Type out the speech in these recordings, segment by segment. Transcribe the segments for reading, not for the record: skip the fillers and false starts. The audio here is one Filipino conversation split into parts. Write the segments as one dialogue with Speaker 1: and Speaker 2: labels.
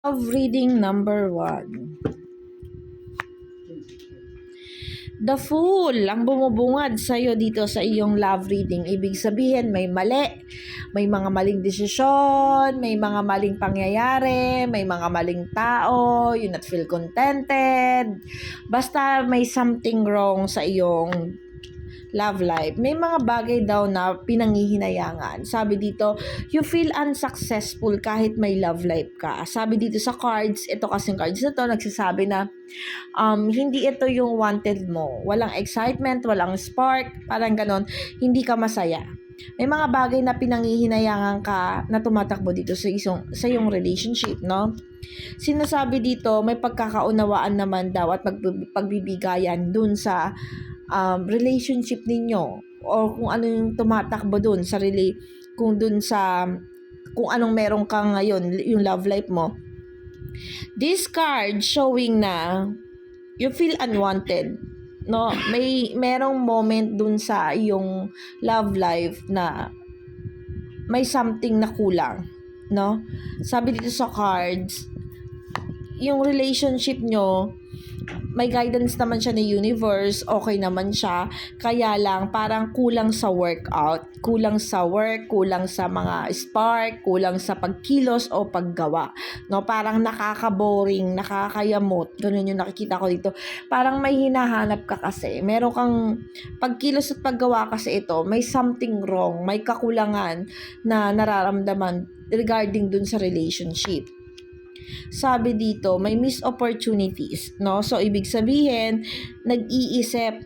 Speaker 1: Love reading number 1. The Fool ang bumubungad sa'yo dito sa iyong love reading. Ibig sabihin, may mali, may mga maling desisyon, may mga maling pangyayari, may mga maling tao, you not feel contented. Basta may something wrong sa iyong love life. May mga bagay daw na pinanghihinayangan. Sabi dito, you feel unsuccessful kahit may love life ka. Sabi dito sa cards, ito kasing cards na to, nagsasabi na hindi ito yung wanted mo. Walang excitement, walang spark, parang ganon. Hindi ka masaya. May mga bagay na pinanghihinayangan ka na tumatakbo dito sa iyong relationship, no? Sinasabi dito, may pagkakaunawaan naman daw at pagbibigayan dun sa relationship ninyo or kung ano yung tumatakbo dun sa kung anong meron kang ngayon, yung love life mo. This card showing na you feel unwanted, no? Merong moment dun sa iyong love life na may something na kulang, no? Sabi dito sa cards, yung relationship nyo, may guidance naman siya ng universe, okay naman siya, kaya lang parang kulang sa workout, kulang sa work, kulang sa mga spark, kulang sa pagkilos o paggawa, no? Parang nakaka-boring, nakakayamot, ganun yung nakikita ko dito. Parang may hinahanap ka kasi, meron kang pagkilos at paggawa kasi ito, may something wrong, may kakulangan na nararamdaman regarding dun sa relationship. Sabi dito, may missed opportunities, no? So, ibig sabihin, nag-iisip,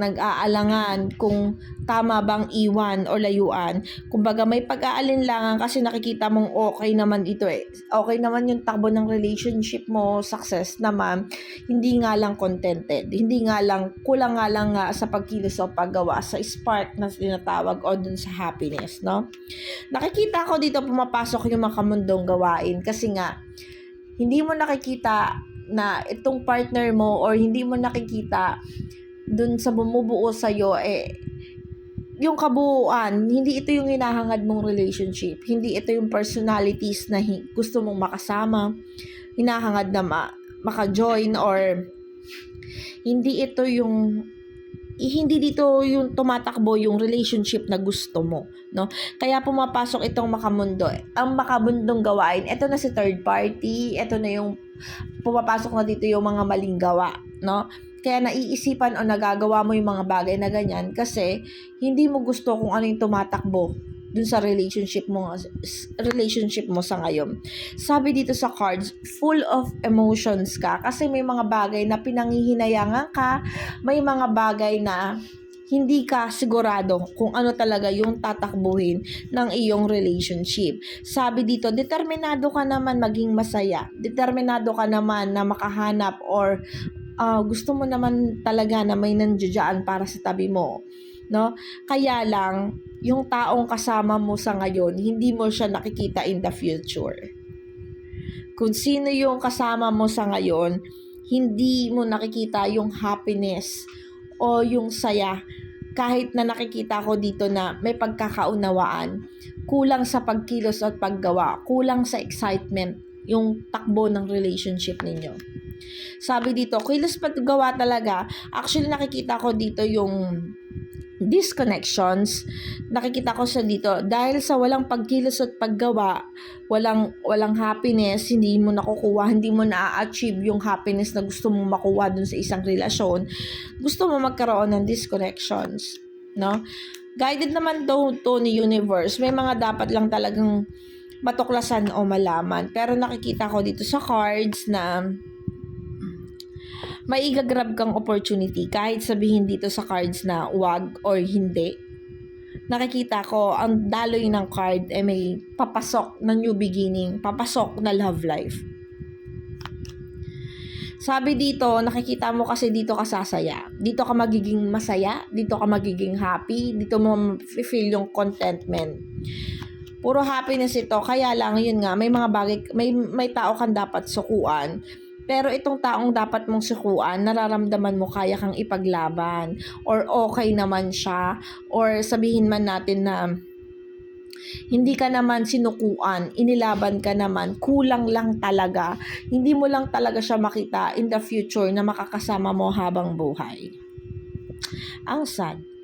Speaker 1: nag-aalangan kung tama bang iwan o layuan. Kumbaga, may pag-aalinlangan kasi nakikita mong okay naman ito eh. Okay naman yung takbo ng relationship mo, success naman. Hindi nga lang contented. Hindi nga lang, kulang nga lang nga sa pagkilos o paggawa, sa spark na tinatawag o dun sa happiness, no? Nakikita ko dito pumapasok yung makamundong gawain kasi nga, hindi mo nakikita na itong partner mo or hindi mo nakikita dun sa bumubuo sa'yo yung kabuuan, hindi ito yung hinahangad mong relationship. Hindi ito yung personalities na gusto mong makasama, hinahangad na maka-join or hindi ito yung hindi dito yung tumatakbo yung relationship na gusto mo, no? Kaya pumapasok itong makamundo. Ang makamundong gawain, ito na si third party, ito na yung pumapasok na dito yung mga maling gawa, no? Kaya naiisipan o nagagawa mo yung mga bagay na ganyan kasi hindi mo gusto kung ano yung tumatakbo dun sa relationship mo sa ngayon. Sabi dito sa cards, full of emotions ka kasi may mga bagay na pinanghihinayangan ka, may mga bagay na hindi ka sigurado kung ano talaga yung tatakbuhin ng iyong relationship. Sabi dito, determinado ka naman maging masaya. Determinado ka naman na makahanap or gusto mo naman talaga na may nandiyan para sa tabi mo, no? Kaya lang, yung taong kasama mo sa ngayon, hindi mo siya nakikita in the future. Kung sino yung kasama mo sa ngayon, hindi mo nakikita yung happiness o yung saya. Kahit na nakikita ko dito na may pagkakaunawaan, kulang sa pagkilos at paggawa, kulang sa excitement yung takbo ng relationship ninyo. Sabi dito, kilos paggawa talaga. Actually, nakikita ko dito yung disconnections. Nakikita ko sa dito dahil sa walang pagkilos at paggawa, walang happiness, hindi mo nakukuha, hindi mo na-achieve yung happiness na gusto mong makuha dun sa isang relasyon. Gusto mo magkaroon ng disconnections, no? Guided naman to ni universe. May mga dapat lang talagang matuklasan o malaman. Pero nakikita ko dito sa cards na may igagrab kang opportunity kahit sabihin dito sa cards na wag or hindi. Nakikita ko ang daloy ng card may papasok na new beginning, papasok na love life. Sabi dito, nakikita mo kasi dito ka sasaya. Dito ka magiging masaya, dito ka magiging happy, dito mo feel yung contentment. Puro happiness ito, kaya lang yun nga, may mga bagay, may tao kang dapat sukuan. Pero itong taong dapat mong sukuan, nararamdaman mo kaya kang ipaglaban or okay naman siya or sabihin man natin na Hindi ka naman sinukuan, inilaban ka naman, kulang lang talaga. Hindi mo lang talaga siya makita in the future na makakasama mo habang buhay. Ang sad.